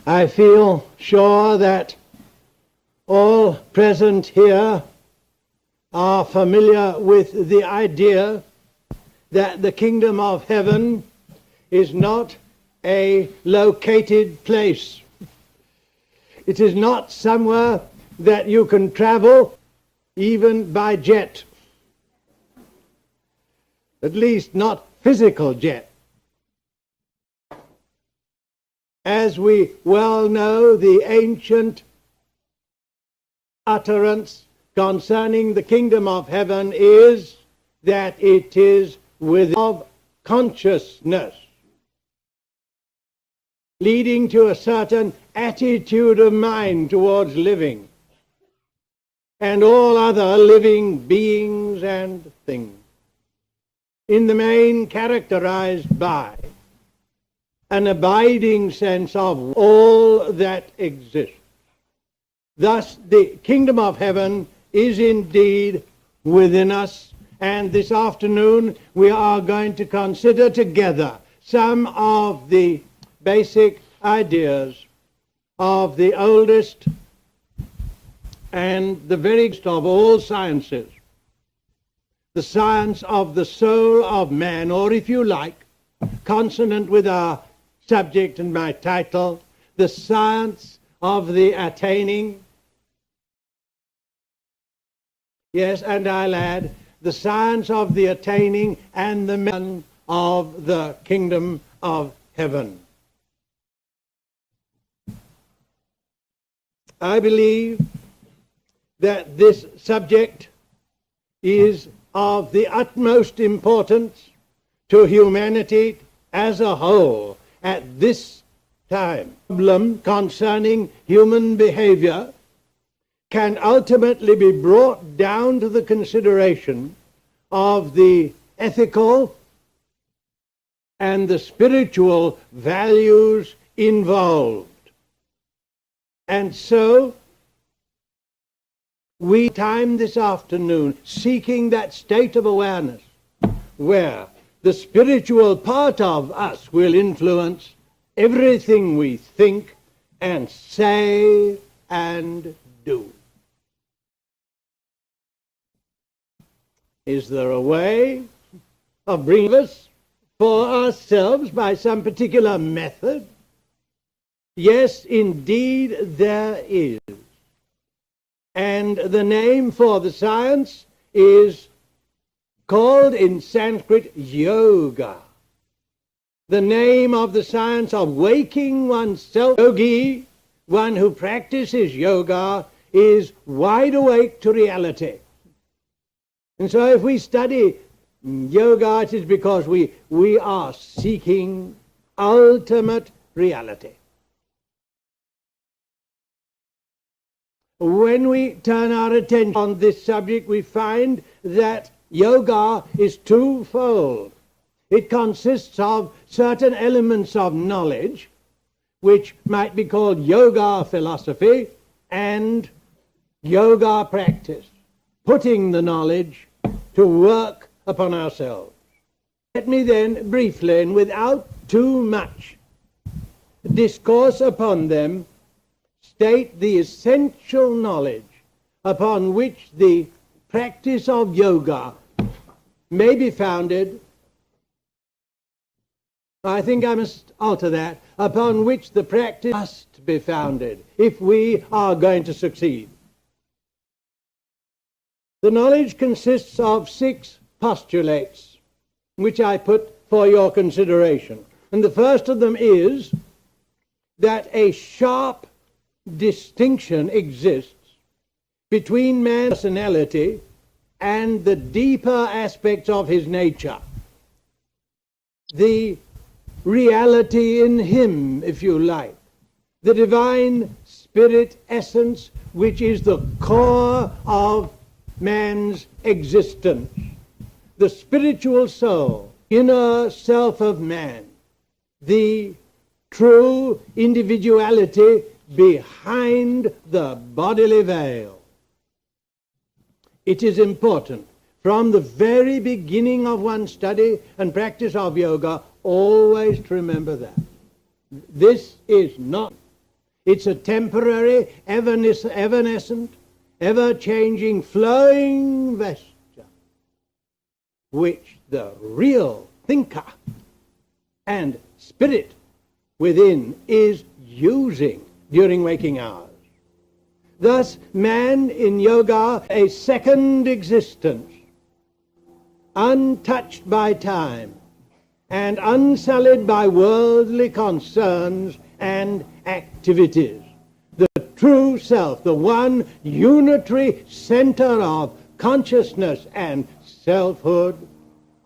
I feel sure that all present here are familiar with the idea that the kingdom of heaven is not a located place. It is not somewhere that you can travel even by jet. At least not physical jet. As we well know, the ancient utterance concerning the kingdom of heaven is that it is within consciousness, leading to a certain attitude of mind towards living and all other living beings and things, in the main characterized by an abiding sense of all that exists. Thus, the kingdom of heaven is indeed within us, and this afternoon we are going to consider together some of the basic ideas of the oldest and the very of all sciences, the science of the soul of man, or if you like, consonant with our subject and my title, the science of the attaining. Yes, and I'll add, the science of the attaining and the man of the kingdom of heaven. I believe that this subject is of the utmost importance to humanity as a whole at this time. The problem concerning human behavior can ultimately be brought down to the consideration of the ethical and the spiritual values involved. And so, we time this afternoon seeking that state of awareness where the spiritual part of us will influence everything we think and say and do. Is there a way of bringing us for ourselves by some particular method? Yes, indeed there is. And the name for the science is called in Sanskrit yoga. The name of the science of waking oneself, yogi, one who practices yoga, is wide awake to reality. And so if we study yoga, it is because we are seeking ultimate reality. When we turn our attention on this subject, we find that yoga is twofold. It consists of certain elements of knowledge, which might be called yoga philosophy, and yoga practice, putting the knowledge to work upon ourselves. Let me then briefly, and without too much discourse upon them, state the essential knowledge upon which the practice of yoga may be founded. I think I must alter that, upon which the practice must be founded if we are going to succeed. The knowledge consists of 6 postulates, which I put for your consideration. And the first of them is that a sharp distinction exists between man's personality and the deeper aspects of his nature. The reality in him, if you like. The divine spirit essence, which is the core of man's existence. The spiritual soul, inner self of man. The true individuality behind the bodily veil. It is important from the very beginning of one's study and practice of yoga always to remember that. This is not It's a temporary, evanescent, ever-changing, flowing vesture, which the real thinker and spirit within is using during waking hours. Thus, man in yoga, a second existence, untouched by time and unsullied by worldly concerns and activities. The true self, the one unitary center of consciousness and selfhood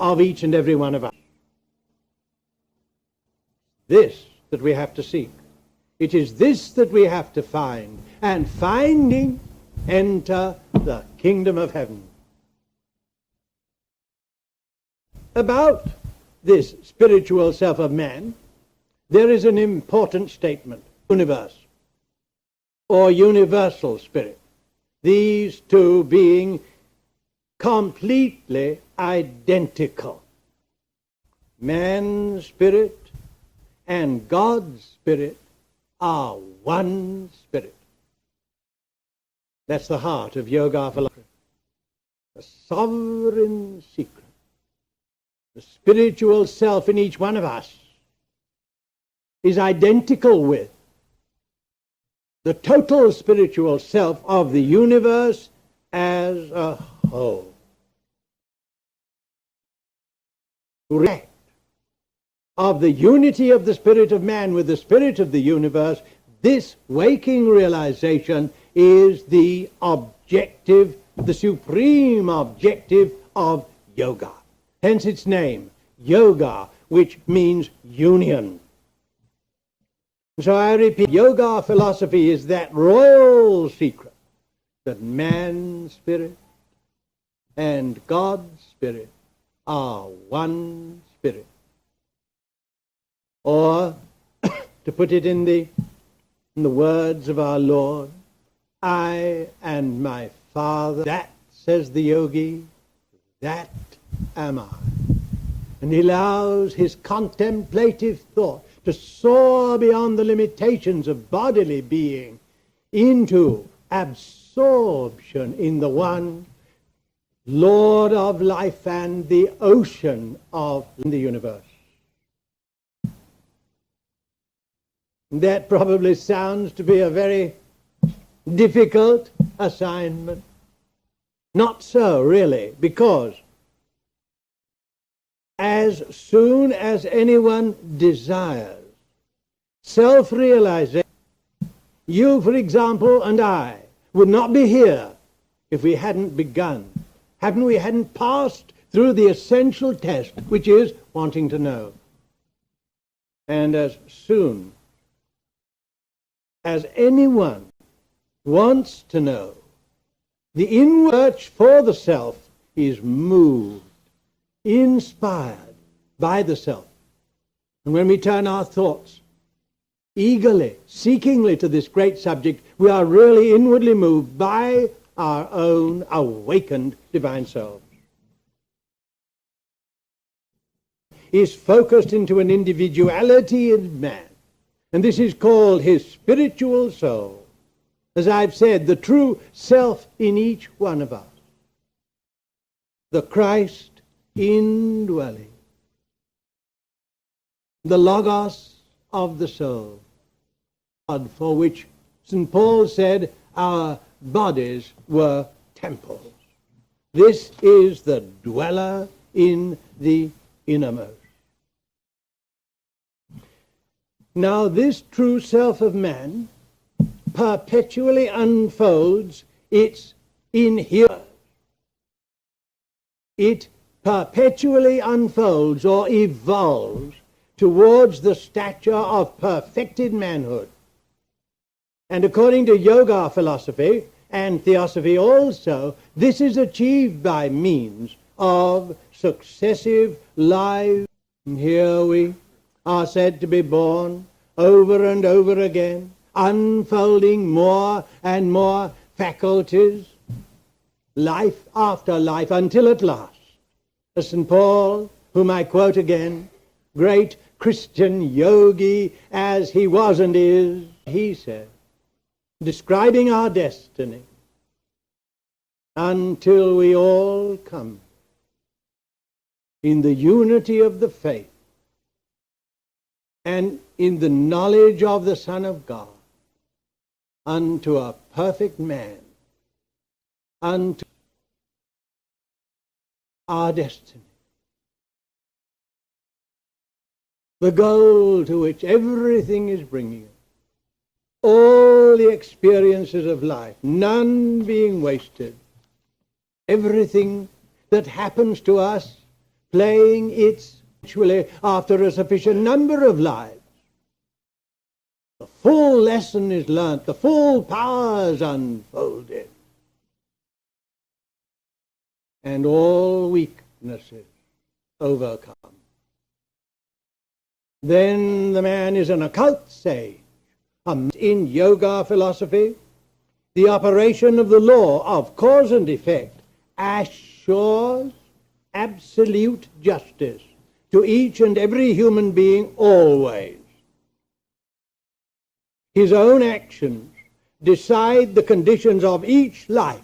of each and every one of us. This that we have to seek. It is this that we have to find, and finding, enter the kingdom of heaven. About this spiritual self of man, there is an important statement. Universe, or universal spirit. These two being completely identical. Man's spirit and God's spirit are one spirit. That's the heart of yoga philosophy. The sovereign secret. The spiritual self in each one of us is identical with the total spiritual self of the universe as a whole. Of the unity of the spirit of man with the spirit of the universe, this waking realization is the objective, the supreme objective of yoga. Hence its name, yoga, which means union. So I repeat, yoga philosophy is that royal secret that man's spirit and God's spirit are one spirit. Or, to put it in the words of our Lord, I and my Father, that, says the yogi, that am I. And he allows his contemplative thought to soar beyond the limitations of bodily being into absorption in the one Lord of life and the ocean of the universe. That probably sounds to be a very difficult assignment. Not so, really, because as soon as anyone desires self-realization, you, for example, and I would not be here if we hadn't begun, we hadn't passed through the essential test, which is wanting to know. And as soon as anyone wants to know, the inward search for the self is moved, inspired by the self. And when we turn our thoughts eagerly, seekingly to this great subject, we are really inwardly moved by our own awakened divine self. Is focused into an individuality in man. And this is called his spiritual soul. As I've said, the true self in each one of us. The Christ indwelling. The Logos of the soul. For which St. Paul said our bodies were temples. This is the dweller in the innermost. Now this true self of man perpetually unfolds its inherent. It perpetually unfolds or evolves towards the stature of perfected manhood. And according to yoga philosophy and theosophy also, this is achieved by means of successive lives. And here we are said to be born over and over again, unfolding more and more faculties, life after life, until at last, as St. Paul, whom I quote again, great Christian yogi as he was and is, he said, describing our destiny, until we all come in the unity of the faith and in the knowledge of the Son of God, unto a perfect man, unto our destiny. The goal to which everything is bringing us. All the experiences of life, none being wasted. Everything that happens to us playing its actually after a sufficient number of lives. The full lesson is learnt, the full powers unfolded, and all weaknesses overcome. Then the man is an occult sage. In yoga philosophy, the operation of the law of cause and effect assures absolute justice to each and every human being always. His own actions decide the conditions of each life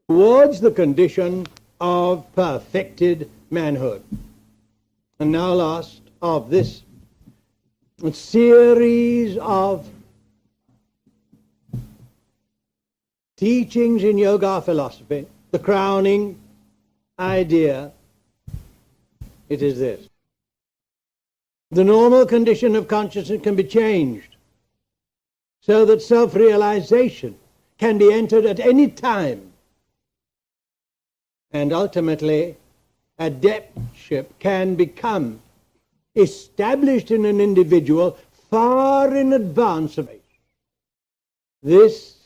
towards the condition of perfected manhood. And now last of this series of teachings in yoga philosophy, the crowning idea, it is this. The normal condition of consciousness can be changed so that self-realization can be entered at any time. And ultimately, adeptship can become established in an individual far in advance of age. This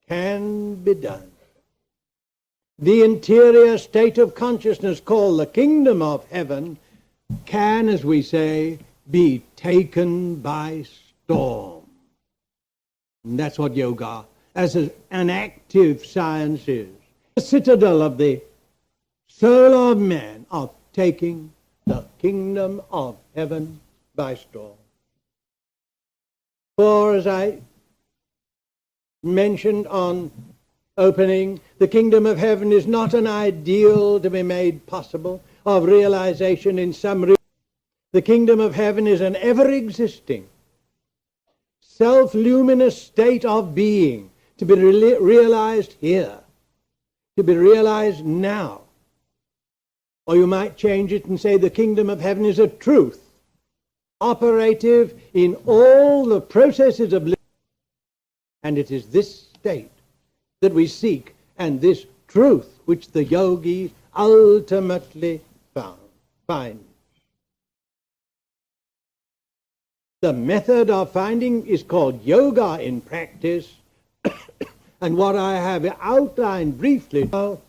can be done. The interior state of consciousness called the kingdom of heaven can, as we say, be taken by storm. And that's what yoga, as an active science, is. The citadel of the soul of man, of taking the kingdom of heaven by storm. For as I mentioned on opening, the kingdom of heaven is not an ideal to be made possible of realization in some. The kingdom of heaven is an ever-existing, self-luminous state of being to be realized here, to be realized now. Or you might change it and say the kingdom of heaven is a truth, operative in all the processes of living. And it is this state that we seek, and this truth which the yogi ultimately finds. The method of finding is called yoga in practice, and what I have outlined briefly now.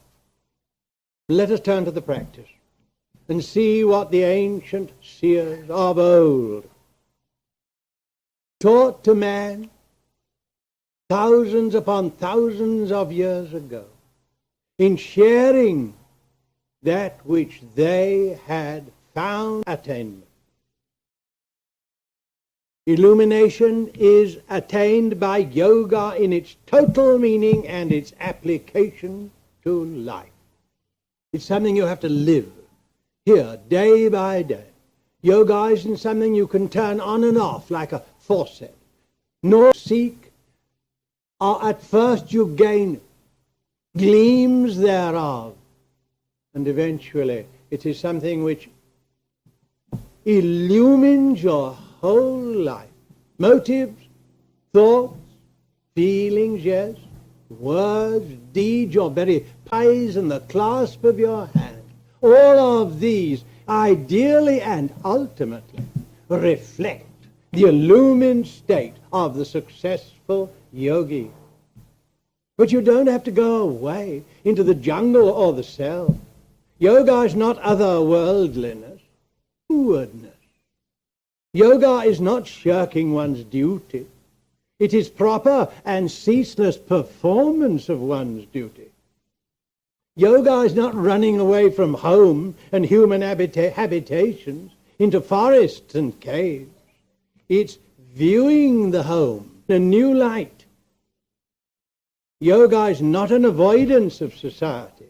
Let us turn to the practice and see what the ancient seers of old taught to man thousands upon thousands of years ago in sharing that which they had found attainment. Illumination is attained by yoga in its total meaning and its application to life. It's something you have to live here day by day. Yoga isn't something you can turn on and off like a faucet, nor seek, or at first you gain gleams thereof, and eventually it is something which illumines your whole life. Motives, thoughts, feelings, yes, words, deeds, your very eyes and the clasp of your hand. All of these ideally and ultimately reflect the illumined state of the successful yogi. But you don't have to go away into the jungle or the cell. Yoga is not otherworldliness, inwardness. Yoga is not shirking one's duty. It is proper and ceaseless performance of one's duty. Yoga is not running away from home and human habitations into forests and caves. It's viewing the home a new light. Yoga is not an avoidance of society.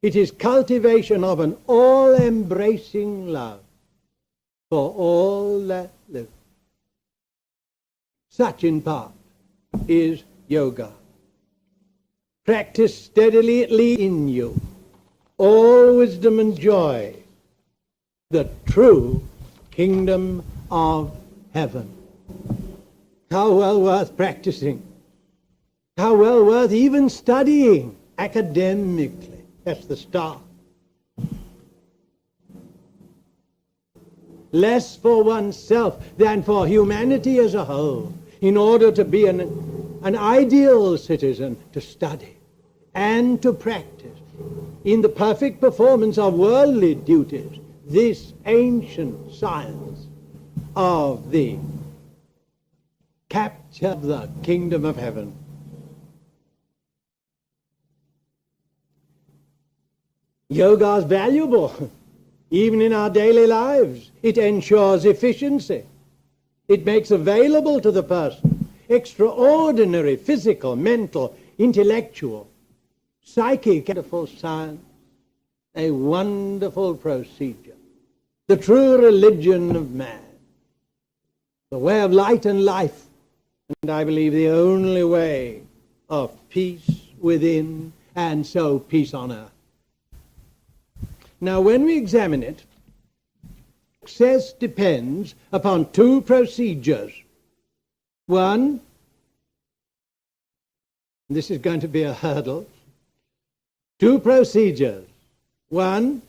It is cultivation of an all-embracing love for all that live. Such, in part, is yoga. Practice steadily it leads in you all wisdom and joy, the true kingdom of heaven. How well worth practicing. How well worth even studying academically. That's the start. Less for oneself than for humanity as a whole, in order to be an ideal citizen, to study and to practice in the perfect performance of worldly duties this ancient science of the capture of the kingdom of heaven. Yoga is valuable, even in our daily lives. It ensures efficiency. It makes available to the person extraordinary physical, mental, intellectual, psychic, wonderful science, a wonderful procedure, the true religion of man, the way of light and life, and I believe the only way of peace within and so peace on earth. Now, when we examine it, success depends upon two procedures. One, this is going to be a hurdle, two procedures. One,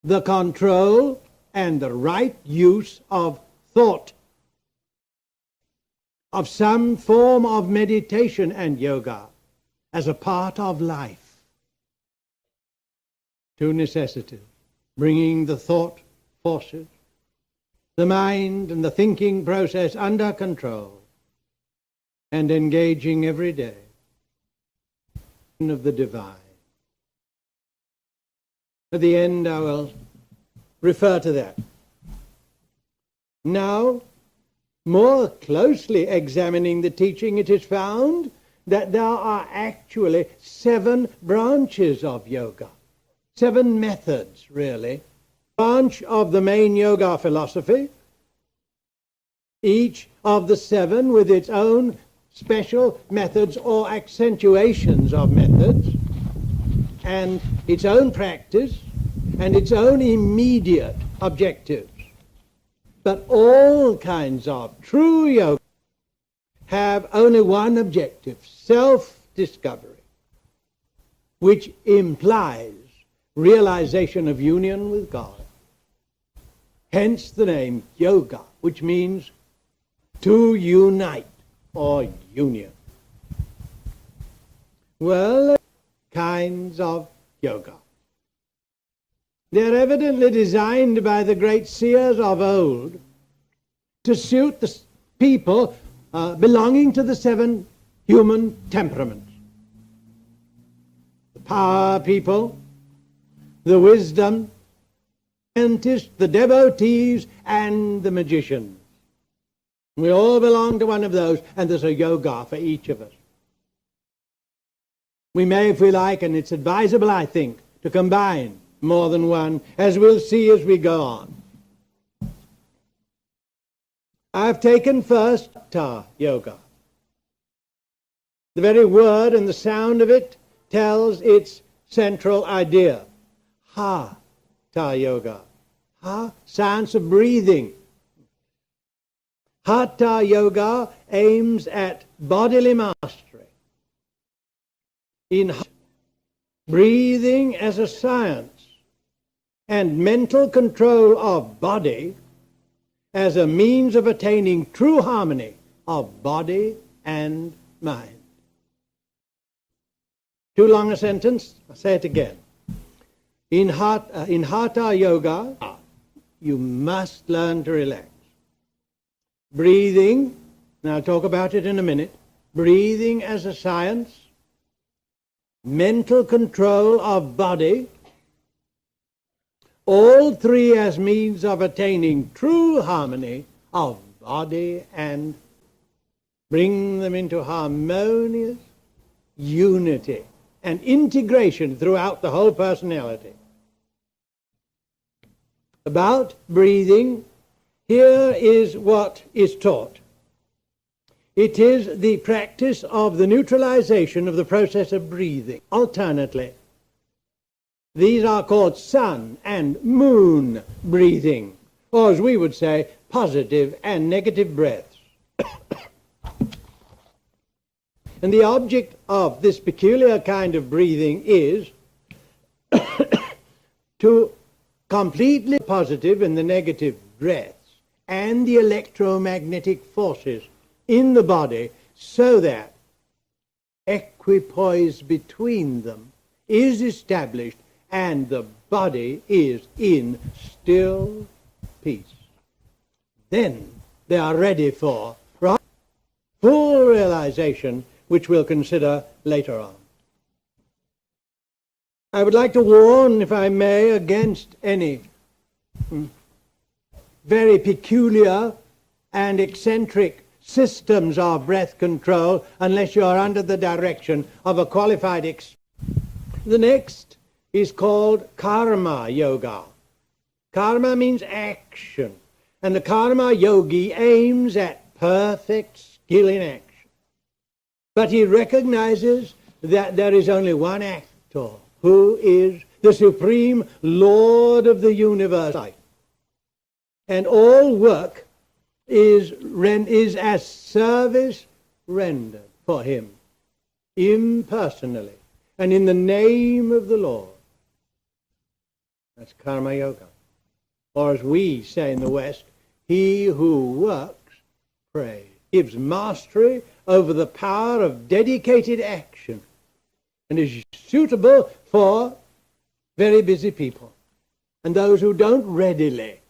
the control and the right use of thought, of some form of meditation and yoga as a part of life. Two necessities, bringing the thought forces, the mind and the thinking process under control, and engaging every day of the divine. At the end, I will refer to that. Now, more closely examining the teaching, it is found that there are actually 7 branches of yoga. 7 methods, really. Branch of the main yoga philosophy, each of the 7 with its own special methods or accentuations of methods, and its own practice, and its own immediate objectives. But all kinds of true yoga have only one objective, self-discovery, which implies realization of union with God. Hence the name yoga, which means to unite or union. Well, kinds of yoga. They're evidently designed by the great seers of old to suit the people belonging to the 7 human temperaments. The power people, the wisdom, scientists, the devotees, and the magicians. We all belong to one of those, and there's a yoga for each of us. We may, if we like, and it's advisable, I think, to combine more than one, as we'll see as we go on. I've taken first Hatha Yoga. The very word and the sound of it tells its central idea. Hatha Yoga. Ha, science of breathing. Hatha Yoga aims at bodily mastery. In breathing as a science and mental control of body as a means of attaining true harmony of body and mind. Too long a sentence? I'll say it again. In Hatha Yoga, you must learn to relax. Breathing, and I'll talk about it in a minute, breathing as a science, mental control of body, all three as means of attaining true harmony of body and bring them into harmonious unity and integration throughout the whole personality. About breathing, here is what is taught. It is the practice of the neutralization of the process of breathing alternately. These are called sun and moon breathing, or as we would say, positive and negative breaths. And the object of this peculiar kind of breathing is to completely positive and the negative breaths and the electromagnetic forces in the body, so that equipoise between them is established and the body is in still peace. Then they are ready for full realization, which we'll consider later on. I would like to warn, if I may, against any very peculiar and eccentric systems of breath control unless you are under the direction of a qualified expert. The next is called karma yoga. Karma means action, and the karma yogi aims at perfect skill in action. But he recognizes that there is only one actor, who is the supreme Lord of the universe. And all work is as service rendered for him, impersonally, and in the name of the Lord. That's karma yoga. Or as we say in the West, he who works, prays. Gives mastery over the power of dedicated action and is suitable for very busy people and those who don't readily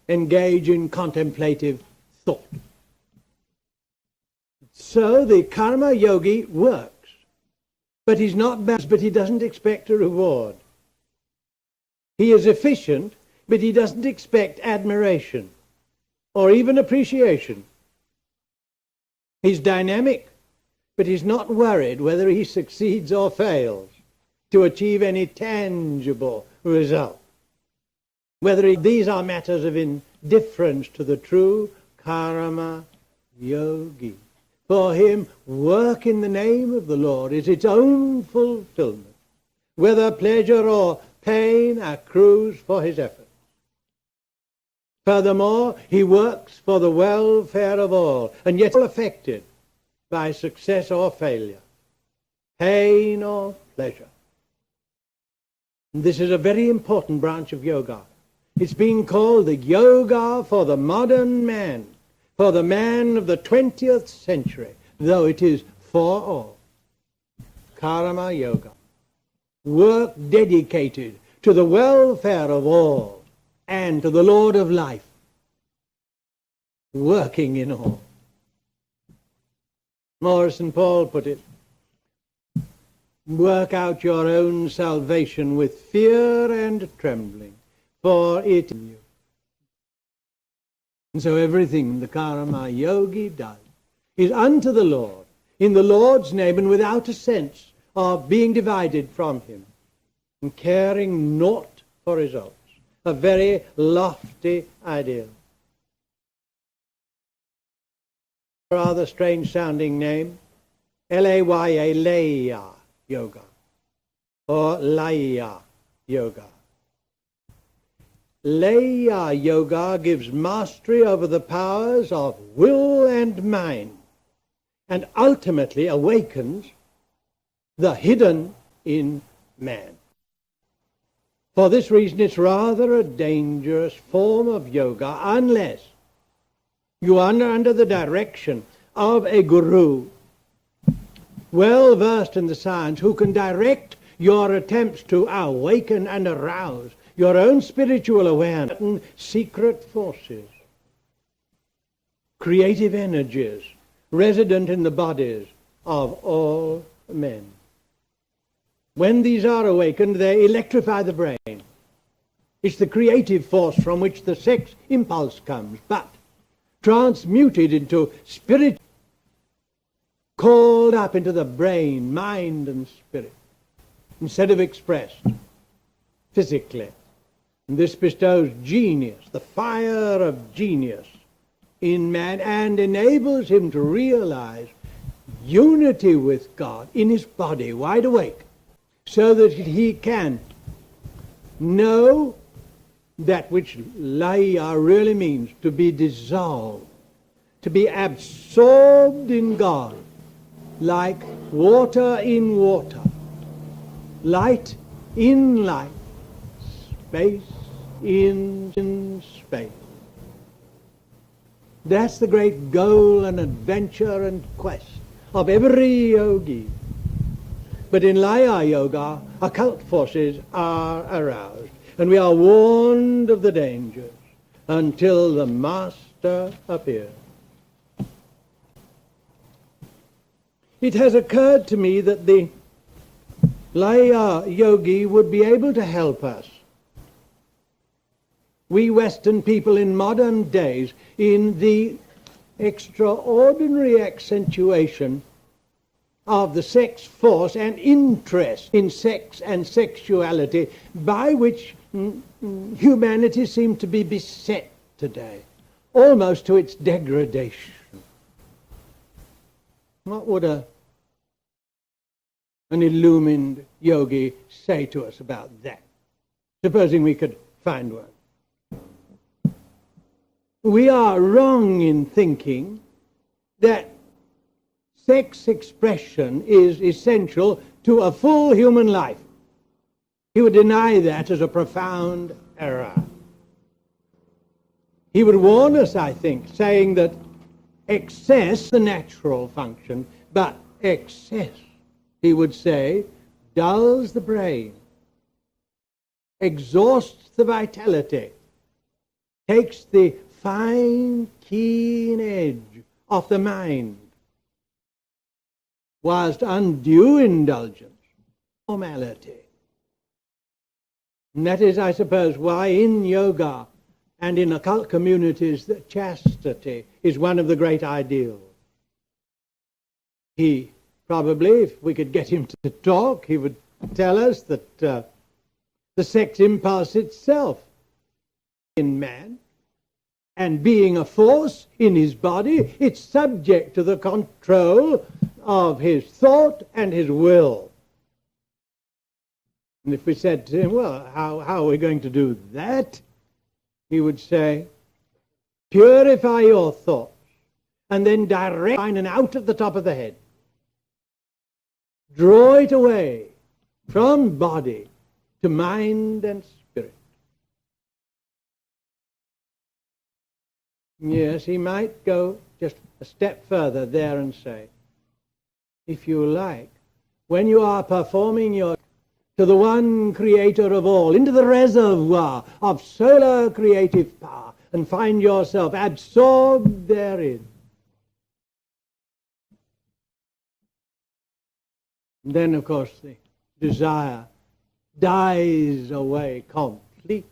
engage in contemplative thought. So the karma yogi works, but he's not bad, but he doesn't expect a reward. He is efficient, but he doesn't expect admiration or even appreciation. He's dynamic, but he's not worried whether he succeeds or fails to achieve any tangible result. These are matters of indifference to the true karma yogi. For him, work in the name of the Lord is its own fulfillment. Whether pleasure or pain accrues for his effort. Furthermore, he works for the welfare of all, and yet affected by success or failure, pain or pleasure. And this is a very important branch of yoga. It's being called the yoga for the modern man, for the man of the 20th century, though it is for all. Karma yoga. Work dedicated to the welfare of all and to the Lord of life, working in all. Morrison Paul put it, work out your own salvation with fear and trembling, for it is in you. And so everything the karma yogi does is unto the Lord, in the Lord's name, and without a sense of being divided from him, and caring naught for results. A very lofty ideal. A rather strange sounding name, L-A-Y-A, Laya Yoga, or Laya Yoga. Laya Yoga gives mastery over the powers of will and mind, and ultimately awakens the hidden in man. For this reason, it's rather a dangerous form of yoga unless you are under the direction of a guru, well versed in the science, who can direct your attempts to awaken and arouse your own spiritual awareness, certain secret forces, creative energies resident in the bodies of all men. When these are awakened, they electrify the brain. It's the creative force from which the sex impulse comes, but transmuted into spirit called up into the brain, mind, and spirit, instead of expressed physically. And this bestows genius, the fire of genius, in man, and enables him to realize unity with God in his body, wide awake, so that he can know that which laia really means, to be dissolved, to be absorbed in God, like water in water, light in light, space in space. That's the great goal and adventure and quest of every yogi. But in Laya Yoga, occult forces are aroused, and we are warned of the dangers until the Master appears. It has occurred to me that the Laya Yogi would be able to help us, we Western people in modern days, in the extraordinary accentuation of the sex force and interest in sex and sexuality by which humanity seems to be beset today, almost to its degradation. What would an illumined yogi say to us about that? Supposing we could find one. We are wrong in thinking that sex expression is essential to a full human life. He would deny that as a profound error. He would warn us, I think, saying that excess, the natural function, but excess, he would say, dulls the brain, exhausts the vitality, takes the fine, keen edge off the mind, whilst undue indulgence, formality. And that is, I suppose, why in yoga and in occult communities that chastity is one of the great ideals. He probably, if we could get him to talk, he would tell us that the sex impulse itself in man, and being a force in his body, it's subject to the control of his thought and his will. And if we said to him, well, how are we going to do that? He would say, purify your thoughts and then direct and out of the top of the head. Draw it away from body to mind and spirit. Yes, he might go just a step further there and say, if you like, when you are performing your to the one creator of all, into the reservoir of solar creative power, and find yourself absorbed therein. And then, of course, the desire dies away completely.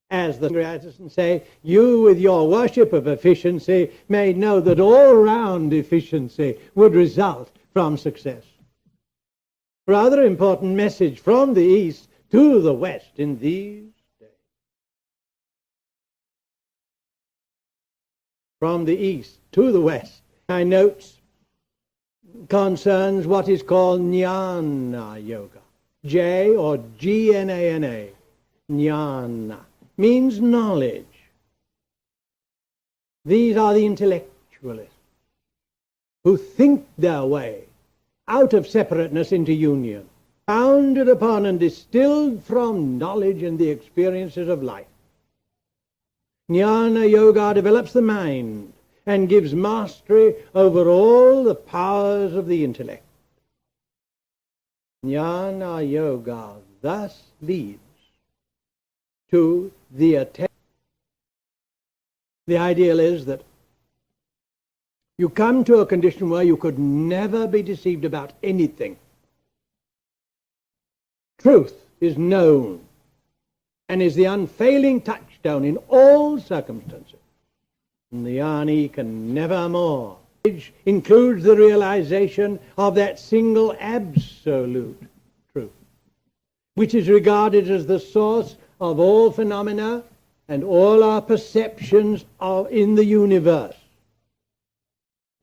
As the Gratisan say, you with your worship of efficiency may know that all-round efficiency would result from success. Rather important message from the East to the West in these days. From the East to the West. My notes concerns what is called Jnana Yoga. J or G-N-A-N-A. Jnana means knowledge. These are the intellectualists who think their way out of separateness into union, founded upon and distilled from knowledge and the experiences of life. Jnana Yoga develops the mind and gives mastery over all the powers of the intellect. Jnana Yoga thus leads to the attempt. The ideal is that you come to a condition where you could never be deceived about anything. Truth is known and is the unfailing touchstone in all circumstances. And the jnani can never more includes the realization of that single absolute truth, which is regarded as the source of all phenomena and all our perceptions in the universe.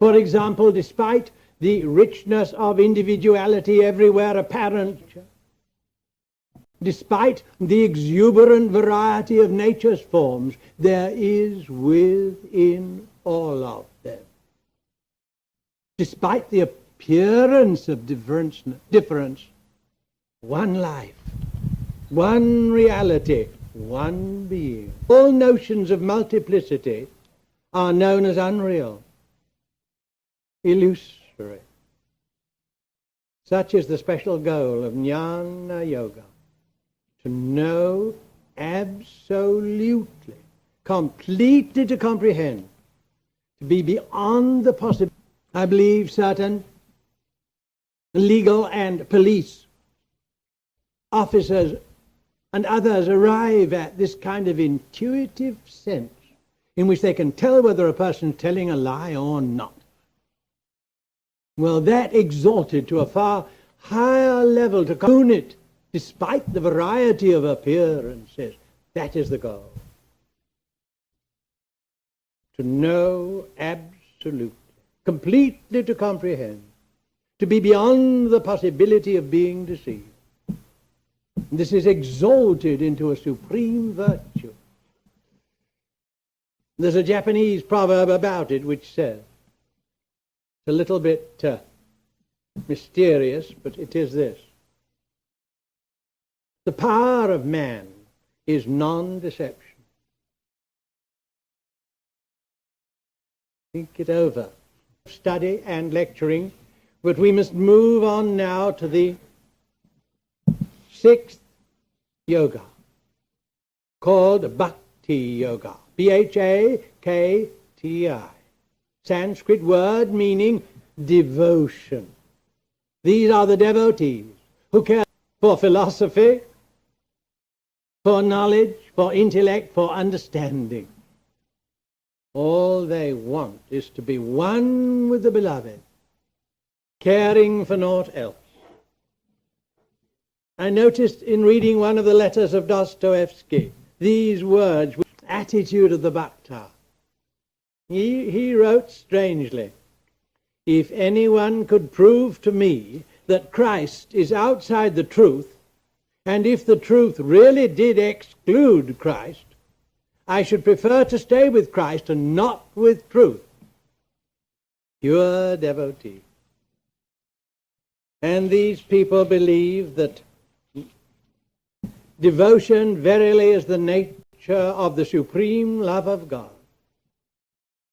For example, despite the richness of individuality everywhere apparent, despite the exuberant variety of nature's forms, there is within all of them, despite the appearance of difference, one life, one reality, one being. All notions of multiplicity are known as unreal, illusory. Such is the special goal of Jnana Yoga, to know absolutely, completely to comprehend, to be beyond the possibility. I believe certain legal and police officers and others arrive at this kind of intuitive sense in which they can tell whether a person is telling a lie or not. Well, that exalted to a far higher level, to own it despite the variety of appearances, that is the goal. To know absolutely, completely to comprehend, to be beyond the possibility of being deceived. This is exalted into a supreme virtue. There's a Japanese proverb about it which says, it's a little bit mysterious, but it is this: the power of man is non-deception. Think it over. Study and lecturing, but we must move on now to the sixth yoga, called Bhakti Yoga. Bhakti. Sanskrit word meaning devotion. These are the devotees who care for philosophy, for knowledge, for intellect, for understanding. All they want is to be one with the beloved, caring for naught else. I noticed in reading one of the letters of Dostoevsky these words, attitude of the Bhakta. He wrote strangely, if anyone could prove to me that Christ is outside the truth, and if the truth really did exclude Christ, I should prefer to stay with Christ and not with truth. Pure devotee. And these people believe that devotion verily is the nature of the supreme love of God.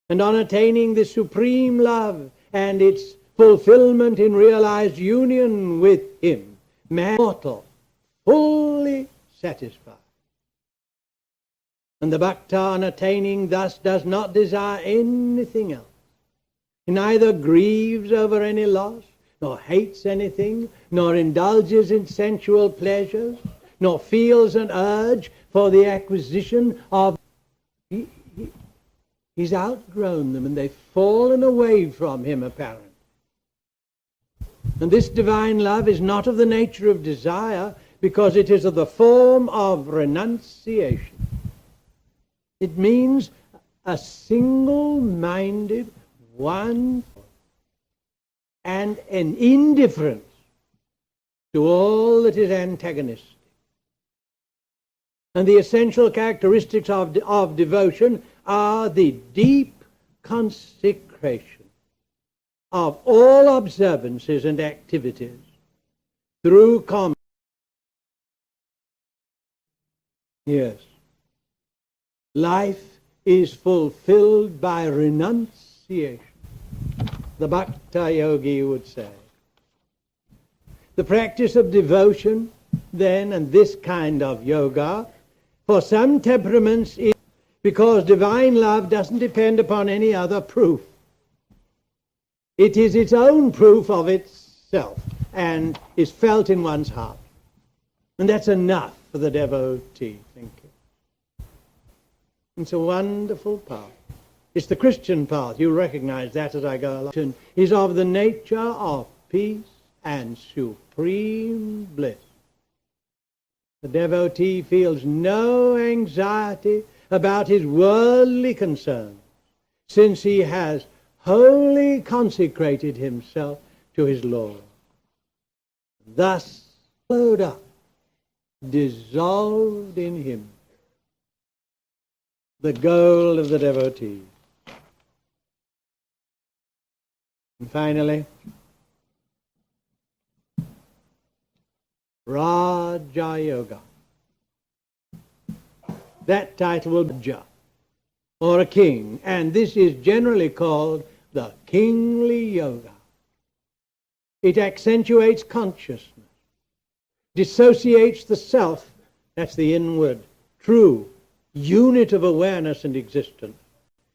And on attaining this supreme love and its fulfillment in realized union with Him, man mortal, fully satisfied. And the Bhakta, on attaining thus, does not desire anything else. He neither grieves over any loss, nor hates anything, nor indulges in sensual pleasures, nor feels an urge for the acquisition of... He's outgrown them, and they've fallen away from him, apparently. And this divine love is not of the nature of desire, because it is of the form of renunciation. It means a single-minded, one, and an indifference to all that is antagonistic. And the essential characteristics of devotion are the deep consecration of all observances and activities through common. Yes. Life is fulfilled by renunciation, the Bhakta Yogi would say. The practice of devotion, then, and this kind of yoga, for some temperaments is because divine love doesn't depend upon any other proof. It is its own proof of itself and is felt in one's heart. And that's enough for the devotee, think you. It's a wonderful power. It's the Christian path. You'll recognize that as I go along. Is of the nature of peace and supreme bliss. The devotee feels no anxiety about his worldly concerns, since he has wholly consecrated himself to his Lord. Thus flowed up, dissolved in him, the goal of the devotee. And finally, Raja Yoga. That title will be Raja, or a king, and this is generally called the kingly yoga. It accentuates consciousness, dissociates the self, that's the inward, true unit of awareness and existence.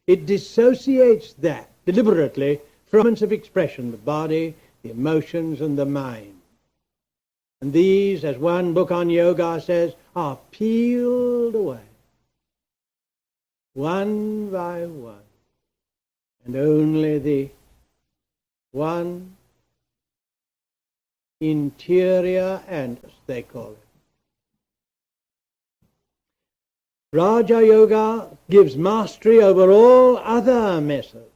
It dissociates that deliberately from elements of expression, the body, the emotions, and the mind. And these, as one book on yoga says, are peeled away, one by one, and only the one interior and, as they call it. Raja Yoga gives mastery over all other methods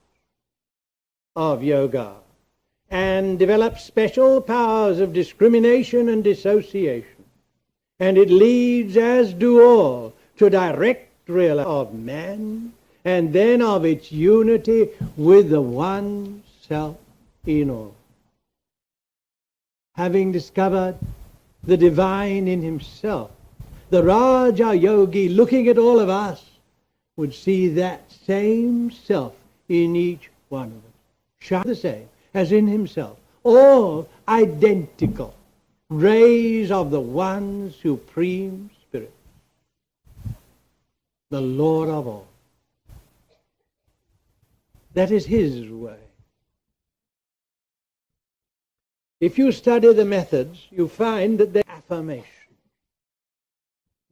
of yoga and develops special powers of discrimination and dissociation. And it leads, as do all, to direct realization of man and then of its unity with the one self in all. Having discovered the divine in himself, the Raja Yogi, looking at all of us, would see that same self in each one of us. Shine the same as in himself, all identical rays of the one supreme Spirit, the Lord of all. That is his way. If you study the methods, you find that they're affirmation.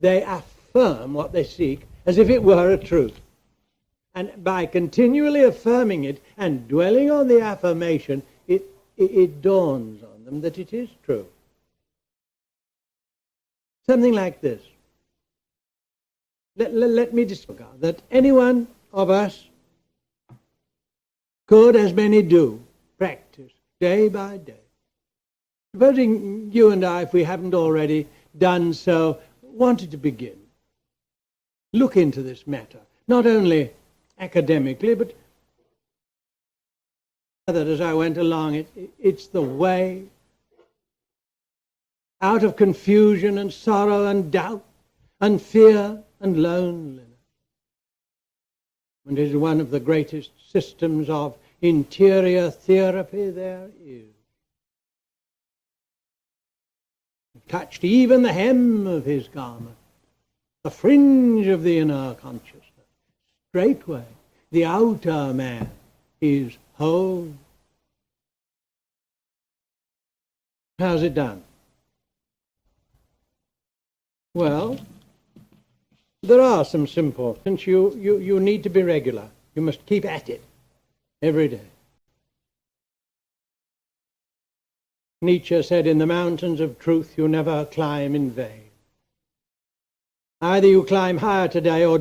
They affirm what they seek as if it were a truth. And by continually affirming it and dwelling on the affirmation, it dawns on them that it is true. Something like this. Let me discover that any one of us could, as many do, practice day by day. Supposing you and I, if we haven't already done so, wanted to begin. Look into this matter, not only academically, but that as I went along, it's the way out of confusion and sorrow and doubt and fear and loneliness. And it is one of the greatest systems of interior therapy there is. Touched even the hem of his garment, the fringe of the inner consciousness. Straightway, the outer man is whole. How's it done? Well, there are some simple, since you need to be regular. You must keep at it every day. Nietzsche said, in the mountains of truth you never climb in vain. Either you climb higher today or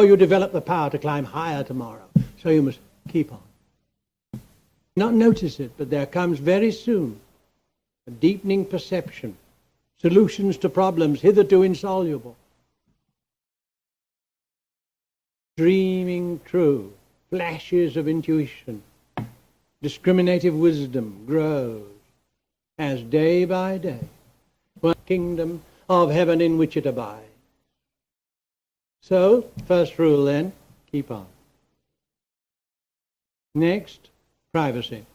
you develop the power to climb higher tomorrow. So you must keep on. Not notice it, but there comes very soon a deepening perception, solutions to problems hitherto insoluble. Dreaming true, flashes of intuition, discriminative wisdom grows as day by day, one kingdom of heaven in which it abides. So, first rule then, keep on. Next, privacy.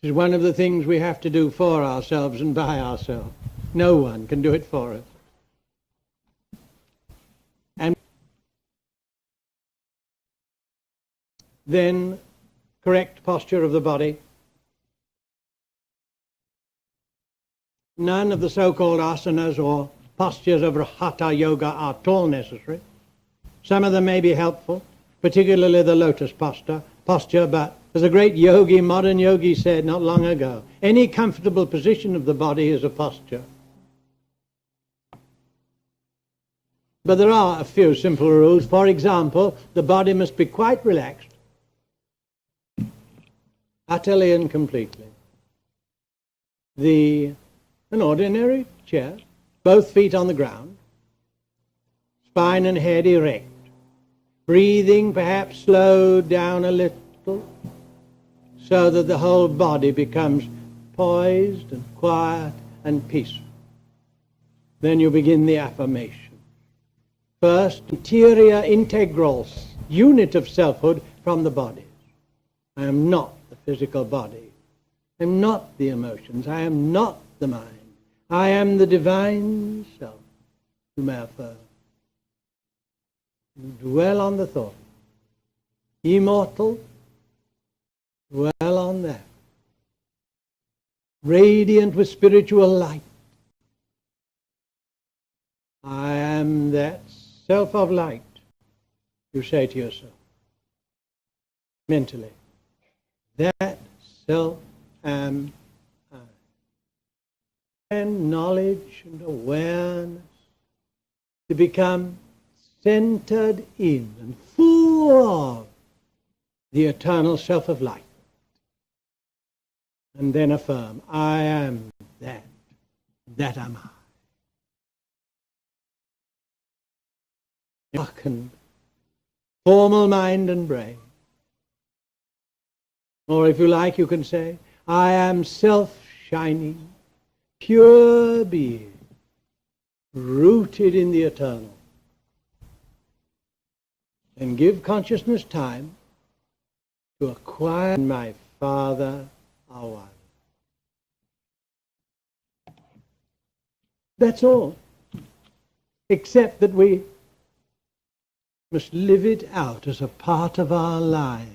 This is one of the things we have to do for ourselves and by ourselves. No one can do it for us. And then, correct posture of the body. None of the so-called asanas or postures of Hatha Yoga are at all necessary. Some of them may be helpful, particularly the lotus posture, but as a great yogi, modern yogi said not long ago, any comfortable position of the body is a posture. But there are a few simple rules. For example, the body must be quite relaxed, utterly and completely. An ordinary chair, both feet on the ground, spine and head erect, breathing perhaps slowed down a little, so that the whole body becomes poised and quiet and peaceful. Then you begin the affirmation. First, interior integral unit of selfhood from the body. I am not the physical body. I am not the emotions. I am not the mind. I am the divine self, you may affirm. Dwell on the thought. Immortal, dwell on that. Radiant with spiritual light. I am that self of light, you say to yourself, mentally. That self am I. And knowledge and awareness to become centered in and full of the eternal self of light. And then affirm, I am that. That am I. Darkened, formal mind and brain. Or if you like, you can say, I am self-shining, pure being, rooted in the eternal. And give consciousness time to acquire my Father are one. That's all. Except that we must live it out as a part of our lives.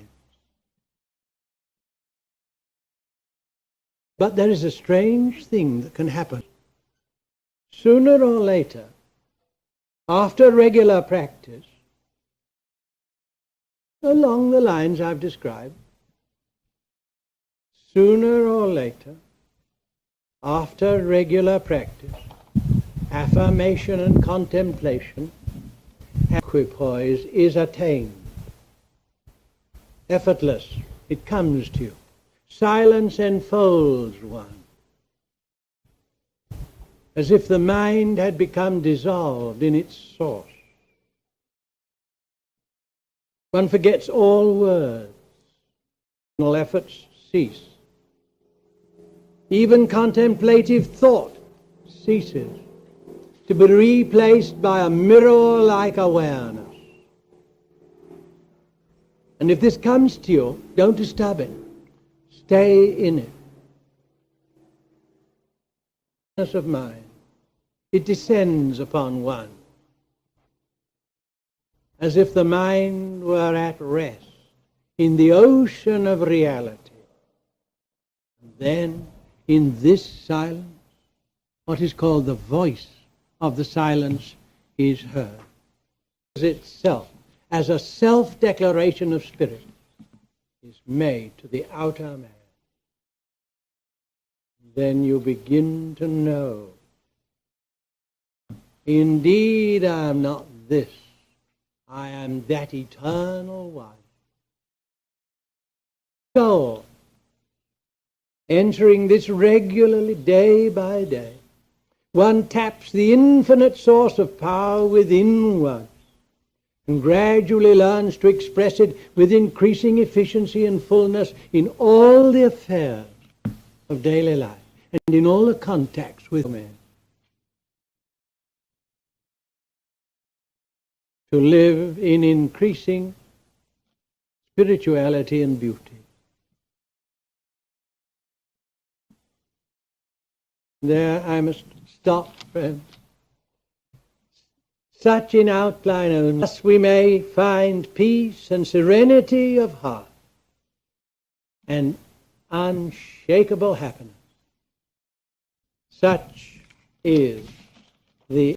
But there is a strange thing that can happen. Sooner or later, after regular practice, along the lines I've described, sooner or later, after regular practice, affirmation and contemplation, equipoise is attained. Effortless, it comes to you. Silence enfolds one, as if the mind had become dissolved in its source. One forgets all words, all efforts cease. Even contemplative thought ceases, to be replaced by a mirror-like awareness. And if this comes to you, don't disturb it. Stay in it. Of mind, it descends upon one, as if the mind were at rest in the ocean of reality. And then, in this silence, what is called the voice of the silence is heard. As itself, as a self-declaration of spirit, is made to the outer man. Then you begin to know, indeed I am not this, I am that eternal one. So, entering this regularly, day by day, one taps the infinite source of power within one and gradually learns to express it with increasing efficiency and fullness in all the affairs of daily life and in all the contacts with men. To live in increasing spirituality and beauty. There I must stop, friends. Such in outline only, thus we may find peace and serenity of heart and unshakable happiness. Such is the